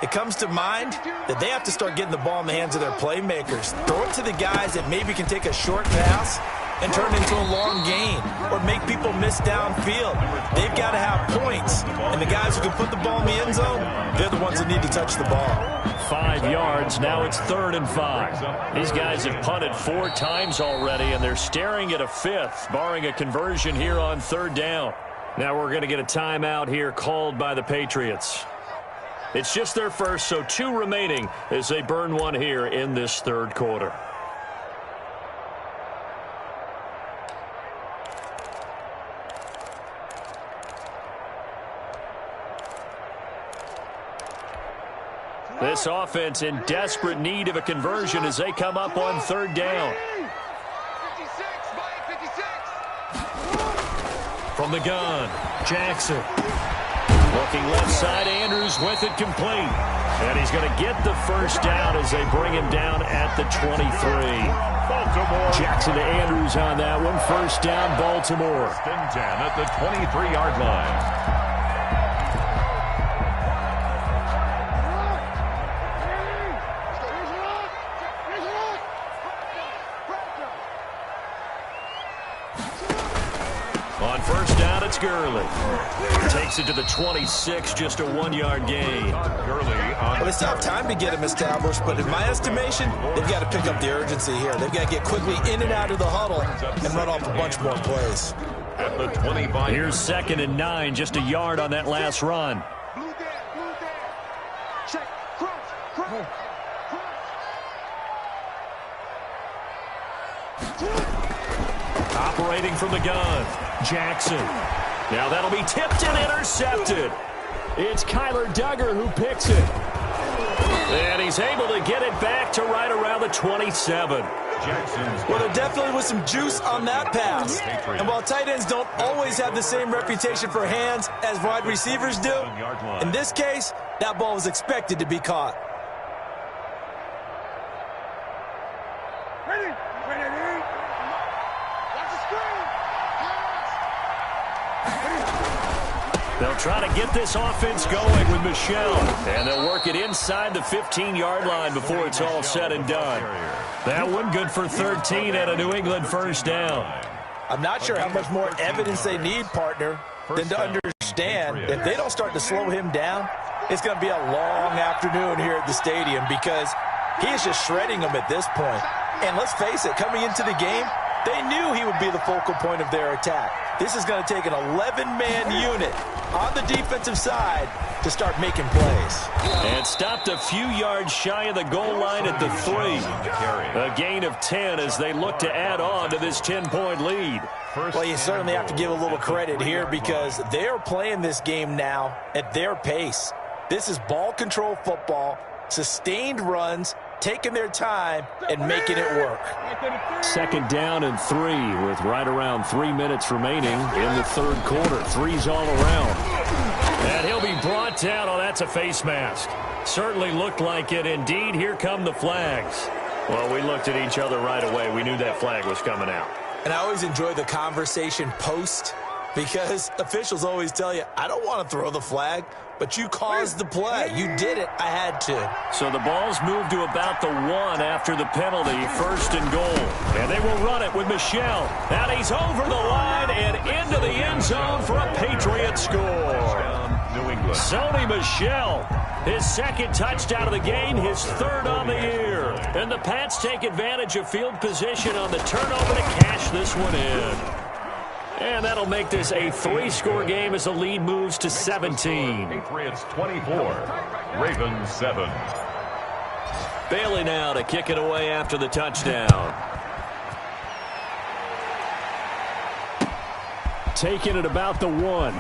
S8: it comes to mind that they have to start getting the ball in the hands of their playmakers. Throw it to the guys that maybe can take a short pass and turn it into a long gain or make people miss downfield. They've got to have points. And the guys who can put the ball in the end zone, they're the ones that need to touch the ball.
S6: 5 yards. Now it's 3rd and 5. These guys have punted 4 times already, and they're staring at a 5th, barring a conversion here on 3rd down. Now we're going to get a timeout here called by the Patriots. It's just their first, so 2 remaining as they burn one here in this 3rd quarter. This offense in desperate need of a conversion as they come up on 3rd down. From the gun, Jackson. Looking left side, Andrews with it complete. And he's going to get the 1st down as they bring him down at the 23.
S7: Baltimore.
S6: Jackson to Andrews on that one. 1st down, Baltimore.
S7: 1st and 10 at the 23-yard line.
S6: On 1st down, it's Gurley. Takes it to the 26, just a 1-yard gain.
S8: Well, they still have time to get him established, but in my estimation, they've got to pick up the urgency here. They've got to get quickly in and out of the huddle and run off a bunch more plays.
S7: At the 25.
S6: Here's 2nd and 9, just a yard on that last run.
S9: Check, cross.
S6: Operating from the gun, Jackson. Now that'll be tipped and intercepted. It's Kyler Duggar who picks it. And he's able to get it back to right around the 27.
S8: Well, there definitely was some juice on that pass. And while tight ends don't always have the same reputation for hands as wide receivers do, in this case, that ball was expected to be caught.
S6: They'll try to get this offense going with Michelle, and they'll work it inside the 15-yard line before it's all said and done. That one good for 13 and a New England 1st down.
S8: I'm not sure how much more evidence they need, partner, than to understand that if they don't start to slow him down, it's going to be a long afternoon here at the stadium because he is just shredding them at this point. And let's face it, coming into the game, they knew he would be the focal point of their attack. This is going to take an 11-man unit on the defensive side to start making plays.
S6: And stopped a few yards shy of the goal line at the 3. A gain of 10 as they look to add on to this 10-point lead.
S8: Well, you certainly have to give a little credit here because they're playing this game now at their pace. This is ball control football, sustained runs, taking their time and making it work.
S6: 2nd down and 3 with right around 3 minutes remaining in the 3rd quarter. 3's all around. And he'll be brought down. Oh, that's a face mask. Certainly looked like it. Indeed, here come the flags. Well, we looked at each other right away. We knew that flag was coming out.
S8: And I always enjoy the conversation post because officials always tell you, I don't want to throw the flag, but you caused the play. You did it. I had to.
S6: So the ball's moved to about the 1 after the penalty, 1st and goal. And they will run it with Michel. And he's over the line and into the end zone for a Patriot score.
S7: New England.
S6: Sony Michel, his 2nd touchdown of the game, his 3rd on the year. And the Pats take advantage of field position on the turnover to cash this one in. And that'll make this a 3-score game as the lead moves to 17.
S7: Patriots 24, Ravens 7.
S6: Bailey now to kick it away after the touchdown. Taking it about the 1.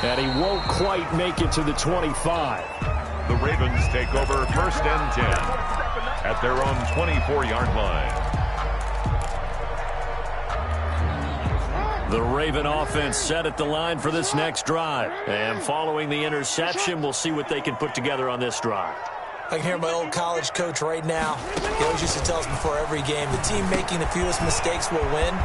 S6: And he won't quite make it to the 25.
S7: The Ravens take over 1st and 10 at their own 24-yard line.
S6: The Raven offense set at the line for this next drive. And following the interception, we'll see what they can put together on this drive.
S8: I can hear my old college coach right now. He always used to tell us before every game, the team making the fewest mistakes will win.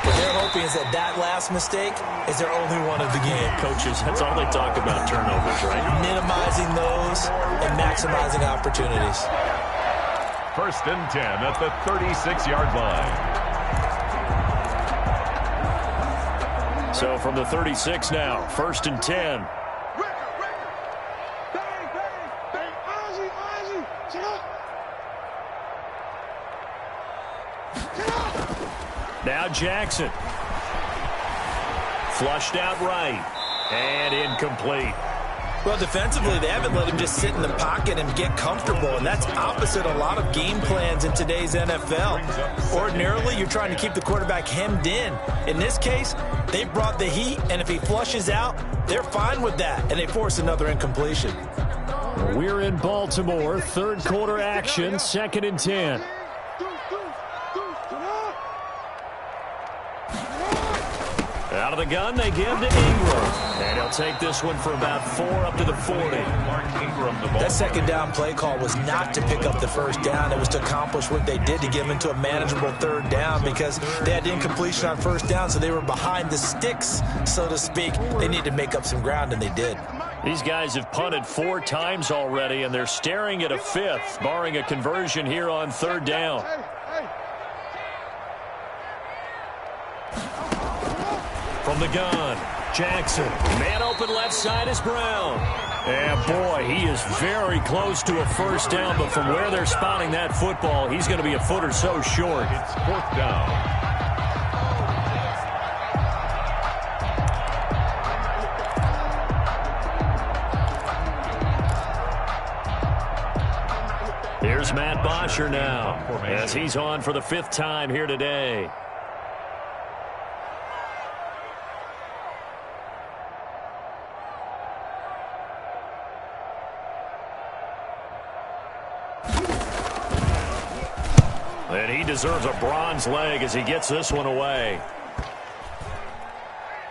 S8: What they're hoping is that last mistake is their only one of the game.
S6: Coaches, that's all they talk about, turnovers, right?
S8: Minimizing those and maximizing opportunities.
S7: 1st and 10 at the 36-yard line.
S6: So from the 36 now, 1st and 10. Now Jackson. Flushed out right. And incomplete.
S8: Well, defensively, they haven't let him just sit in the pocket and get comfortable, and that's opposite a lot of game plans in today's NFL. Ordinarily, you're trying to keep the quarterback hemmed in. In this case, they brought the heat, and if he flushes out, they're fine with that, and they force another incompletion.
S6: We're in Baltimore, 3rd quarter action, 2nd and 10. Out of the gun, they give to Ingram. And he'll take this one for about 4 up to the 40.
S8: That 2nd down play call was not to pick up the 1st down. It was to accomplish what they did to get them into a manageable 3rd down because they had incompletion on 1st down, so they were behind the sticks, so to speak. They needed to make up some ground, and they did.
S6: These guys have punted 4 times already, and they're staring at a 5th, barring a conversion here on 3rd down. From the gun, Jackson. Man open left side is Brown. And boy, he is very close to a 1st down, but from where they're spotting that football, he's going to be a foot or so short.
S7: It's 4th down.
S6: Here's Matt Bosher now, as he's on for the 5th time here today. And he deserves a bronze leg as he gets this one away.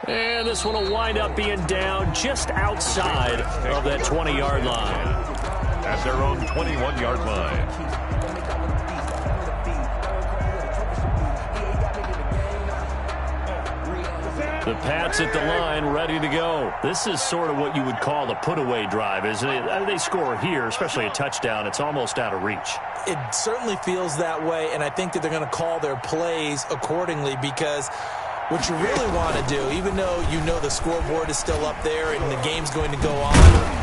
S6: And this one will wind up being down just outside of that 20-yard line.
S7: At their own 21-yard line.
S6: The Pats at the line, ready to go. This is sort of what you would call the put-away drive, isn't it? They score here, especially a touchdown. It's almost out of reach.
S8: It certainly feels that way, and I think that they're going to call their plays accordingly because what you really want to do, even though you know the scoreboard is still up there and the game's going to go on,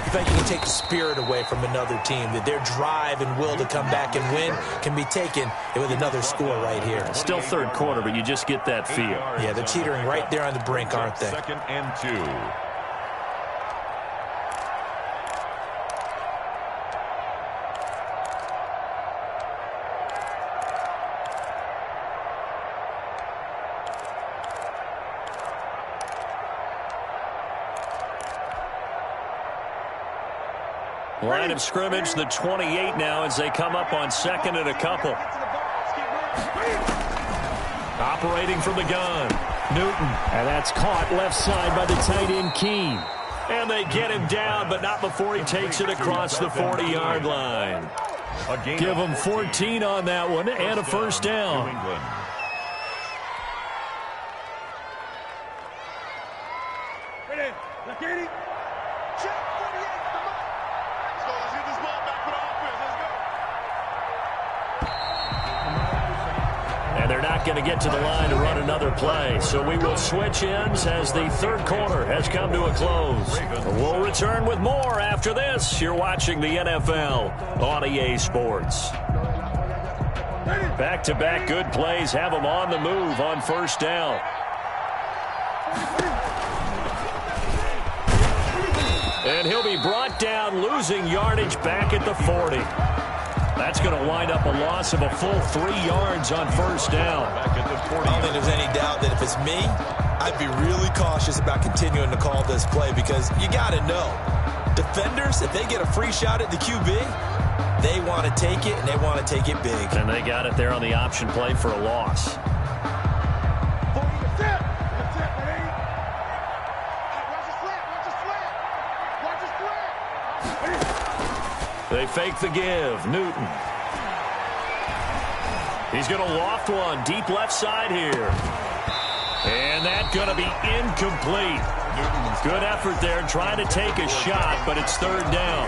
S8: you think you can take the spirit away from another team, that their drive and will to come back and win can be taken with another score right here.
S6: Still third quarter, but you just get that feel.
S8: Yeah, they're teetering right there on the brink, aren't they?
S7: 2nd and 2.
S6: Line of scrimmage, the 28 now as they come up on 2nd and a couple. Operating from the gun, Newton. And that's caught left side by the tight end, Keene. And they get him down, but not before he takes it across the 40-yard line. Give him 14 on that one and a first down. They're not going to get to the line to run another play, so we will switch ends as the third quarter has come to a close. We'll return with more after this. You're watching the NFL on EA Sports. Back-to-back good plays have them on the move on first down. And he'll be brought down, losing yardage back at the 40. That's going to wind up a loss of a full 3 yards on first down.
S8: I don't think there's any doubt that if it's me, I'd be really cautious about continuing to call this play because you got to know, defenders, if they get a free shot at the QB, they want to take it, and they want to take it big.
S6: And they got it there on the option play for a loss. They fake the give. Newton. He's going to loft one deep left side here. And that's going to be incomplete. Good effort there trying to take a shot, but it's third down.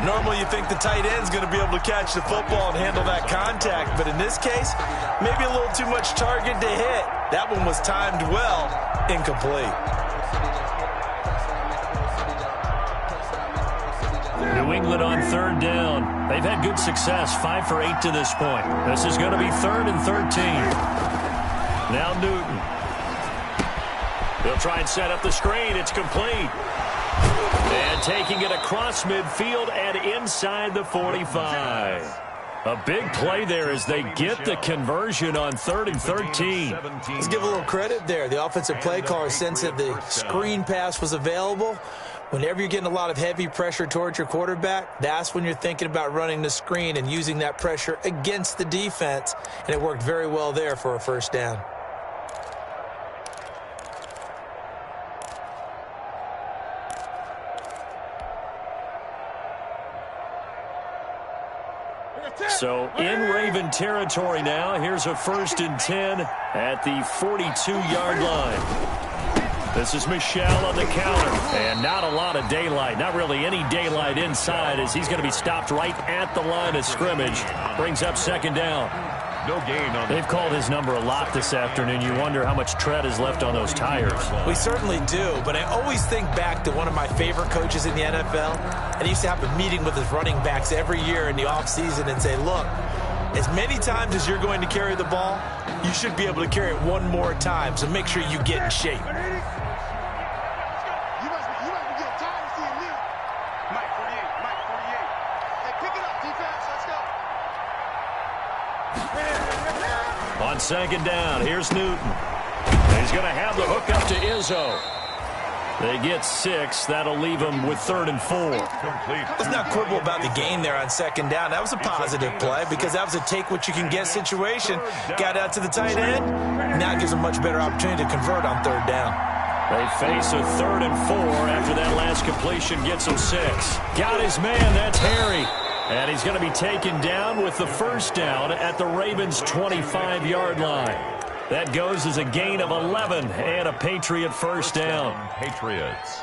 S8: Normally you think the tight end's going to be able to catch the football and handle that contact, but in this case, maybe a little too much target to hit. That one was timed well. Incomplete.
S6: New England on third down. They've had good success, 5 for 8 to this point. This is going to be 3rd and 13. Now Newton. They'll try and set up the screen. It's complete. And taking it across midfield and inside the 45. A big play there as they get the conversion on 3rd and 13.
S8: Let's give a little credit there. The offensive play caller sensed that the screen pass was available. Whenever you're getting a lot of heavy pressure towards your quarterback, that's when you're thinking about running the screen and using that pressure against the defense. And it worked very well there for a first down.
S6: So in Raven territory now, here's a 1st and 10 at the 42-yard line. This is Michel on the counter, and not a lot of daylight, not really any daylight inside as he's going to be stopped right at the line of scrimmage. Brings up 2nd down.
S7: No gain on.
S6: They've called his number a lot this afternoon. You wonder how much tread is left on those tires.
S8: We certainly do, but I always think back to one of my favorite coaches in the NFL, and he used to have a meeting with his running backs every year in the offseason and say, look, as many times as you're going to carry the ball, you should be able to carry it one more time, so make sure you get in shape.
S6: On 2nd down, here's Newton. He's going to have the hook up to Izzo. They get 6. That'll leave them with 3rd and 4.
S8: Let's not quibble about the gain there on 2nd down. That was a positive play because that was a take-what-you-can-get situation. Got out to the tight end. Now it gives them a much better opportunity to convert on 3rd down.
S6: They face a 3rd and 4 after that last completion gets them 6. Got his man. That's Harry. And he's going to be taken down with the first down at the Ravens' 25-yard line. That goes as a gain of 11 and a Patriot first down.
S7: Patriots.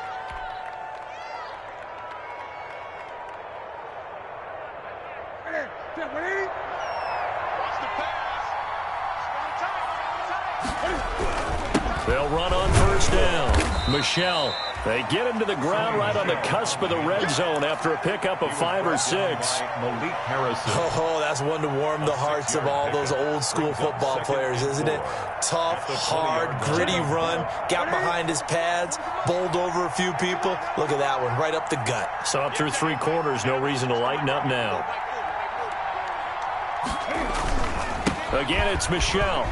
S6: They'll run on first down. Michelle. They get him to the ground right on the cusp of the red zone after a pickup of 5 or 6.
S8: Oh, that's one to warm the hearts of all those old school football players, isn't it? Tough, hard, gritty run, got behind his pads, bowled over a few people. Look at that one, right up the gut.
S6: Saw it through 3 quarters, no reason to lighten up now. Again, it's Michelle.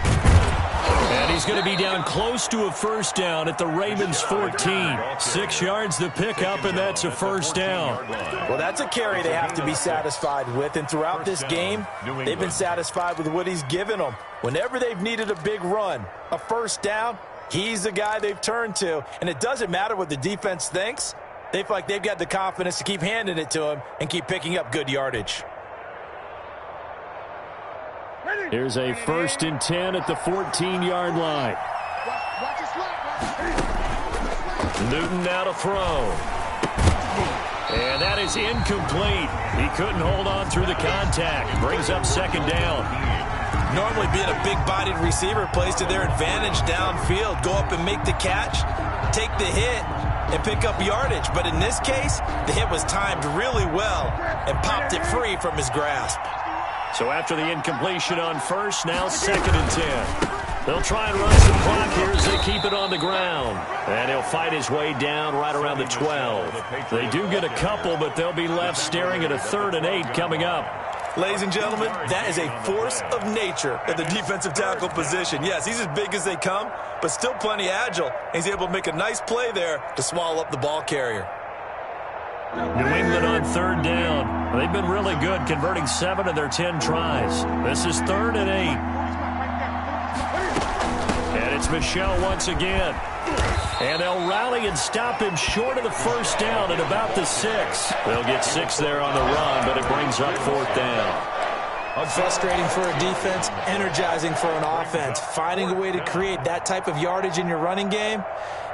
S6: And he's going to be down close to a first down at the Ravens 14. 6 yards to pick up, and that's a first down.
S8: Well, that's a carry they have to be satisfied with. And throughout this game, they've been satisfied with what he's given them. Whenever they've needed a big run, a first down, he's the guy they've turned to. And it doesn't matter what the defense thinks. They feel like they've got the confidence to keep handing it to him and keep picking up good yardage.
S6: Here's a 1st and 10 at the 14-yard line. Newton now to throw. And that is incomplete. He couldn't hold on through the contact. Brings up 2nd down.
S8: Normally being a big-bodied receiver plays to their advantage downfield. Go up and make the catch, take the hit, and pick up yardage. But in this case, the hit was timed really well and popped it free from his grasp.
S6: So after the incompletion on first, now 2nd and 10. They'll try and run some clock here as they keep it on the ground. And he'll fight his way down right around the 12. They do get a couple, but they'll be left staring at a 3rd and 8 coming up.
S8: Ladies and gentlemen, that is a force of nature at the defensive tackle position. Yes, he's as big as they come, but still plenty agile. He's able to make a nice play there to swallow up the ball carrier.
S6: New England on 3rd down. They've been really good, converting 7 of their 10 tries. This is 3rd and 8. And it's Michelle once again. And they'll rally and stop him short of the first down at about the 6. They'll get 6 there on the run, but it brings up 4th down.
S8: Frustrating for a defense, energizing for an offense. Finding a way to create that type of yardage in your running game,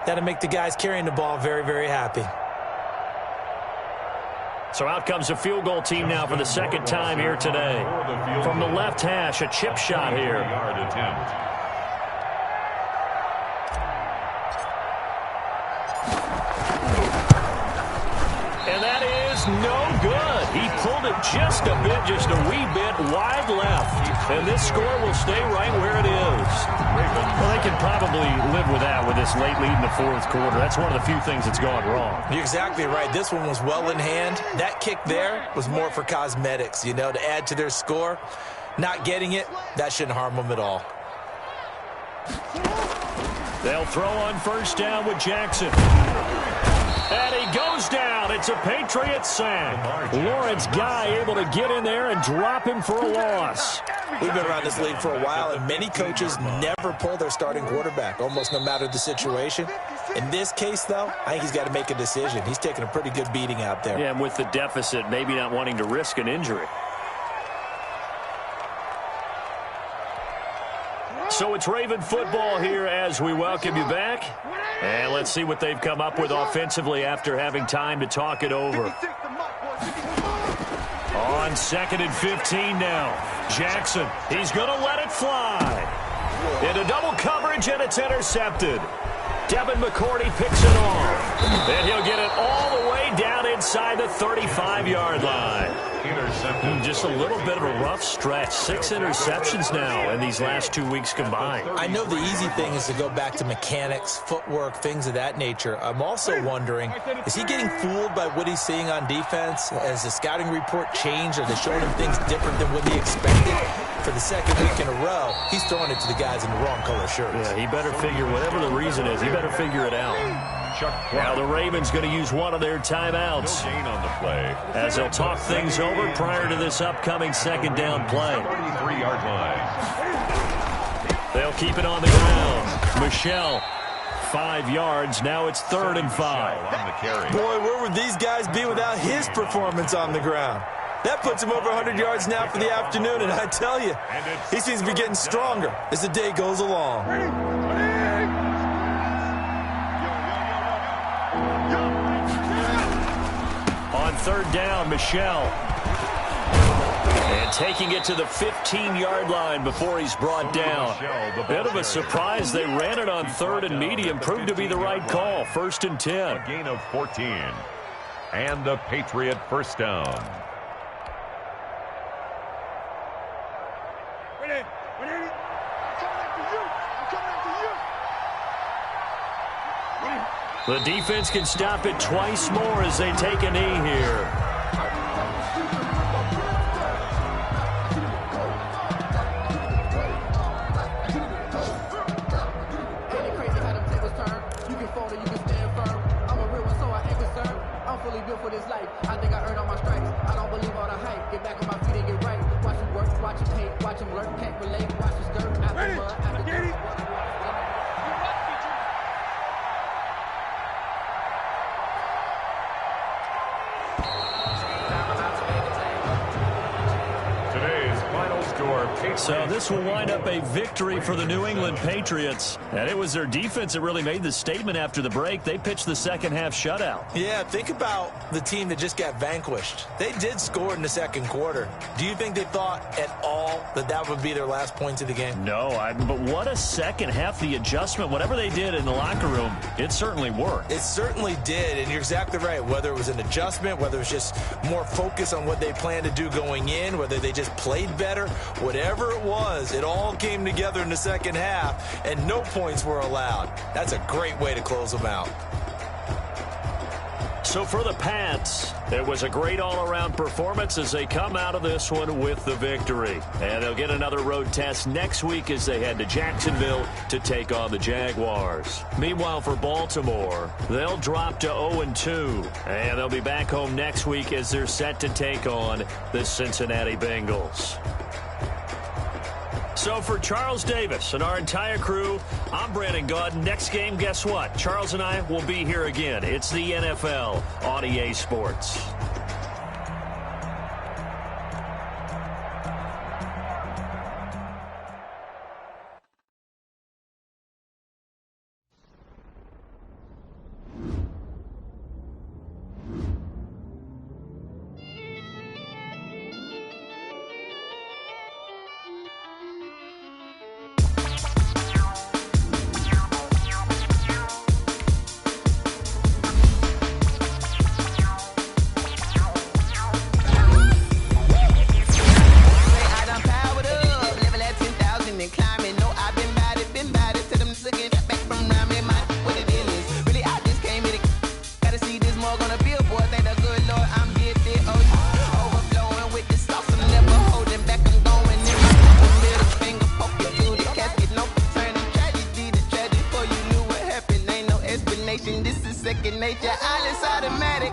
S8: that'll make the guys carrying the ball very, very happy.
S6: So out comes a field goal team now for the 2nd time here today. From the left hash, a chip shot here. And that is no good. He pulled it just a wee bit wide left. And this score will stay right where it is. Well, they can probably live with that with this late lead in the 4th quarter. That's one of the few things that's gone wrong.
S8: You're exactly right. This one was well in hand. That kick there was more for cosmetics, you know, to add to their score. Not getting it, that shouldn't harm them at all.
S6: They'll throw on first down with Jackson. And he goes down. It's a Patriots sack. Lawrence Guy able to get in there and drop him for a loss.
S8: We've been around this league for a while, and many coaches never pull their starting quarterback, almost no matter the situation. In this case, though, I think he's got to make a decision. He's taking a pretty good beating out there.
S6: Yeah, and with the deficit, maybe not wanting to risk an injury. So it's Raven football here as we welcome you back. And let's see what they've come up with offensively after having time to talk it over. On 2nd and 15 now. Jackson, he's going to let it fly. Into double coverage, and it's intercepted. Devin McCourty picks it off. And he'll get it all the way down inside the 35-yard line. Just a little bit of a rough stretch. 6 interceptions now in these last 2 weeks combined.
S8: I know the easy thing is to go back to mechanics, footwork, things of that nature. I'm also wondering, is he getting fooled by what he's seeing on defense? Has the scouting report changed? Are they showing him things different than what he expected? For the 2nd week in a row, he's throwing it to the guys in the wrong color shirts.
S6: Yeah, he better figure, whatever the reason is, he better figure it out. Now the Ravens going to use one of their timeouts as they'll talk things over prior to this upcoming 2nd down play.
S7: 33-yard line.
S6: They'll keep it on the ground. Michelle, 5 yards. Now it's 3rd and 5.
S8: Boy, where would these guys be without his performance on the ground? That puts him over 100 yards now for the afternoon, and I tell you, he seems to be getting stronger as the day goes along.
S6: On 3rd down, Michelle. And taking it to the 15-yard line before he's brought down. Bit of a surprise. They ran it on 3rd and medium. Proved to be the right call. 1st and 10.
S7: A gain of 14. And a Patriot first down.
S9: Ready? I'm coming after you.
S6: The defense can stop it twice more as they take a knee here.
S10: For this life, I think I earned all my stripes. I don't believe all the hype. Get back on my feet and get right. Watch him work, watch him hate, watch him lurk, can't relate. Watch him stir, after mud, after dirt.
S7: Today's final score.
S6: So this will wind up a victory for the New England Patriots. And it was their defense that really made the statement after the break. They pitched the second-half shutout.
S8: Yeah, think about the team that just got vanquished. They did score in the second quarter. Do you think they thought at all that that would be their last points of the game?
S6: No, but what a second half. The adjustment, whatever they did in the locker room, it certainly worked.
S8: It certainly did, and you're exactly right. Whether it was an adjustment, whether it was just more focus on what they planned to do going in, whether they just played better, whatever it was, it all came together in the second half, and no points were allowed. That's a great way to close them out.
S6: So for the Pats, it was a great all-around performance as they come out of this one with the victory. And they'll get another road test next week as they head to Jacksonville to take on the Jaguars. Meanwhile, for Baltimore, they'll drop to 0-2. And they'll be back home next week as they're set to take on the Cincinnati Bengals. So for Charles Davis and our entire crew, I'm Brandon Gaudin. Next game, guess what? Charles and I will be here again. It's the NFL on EA Sports.
S2: This is second nature. All is automatic.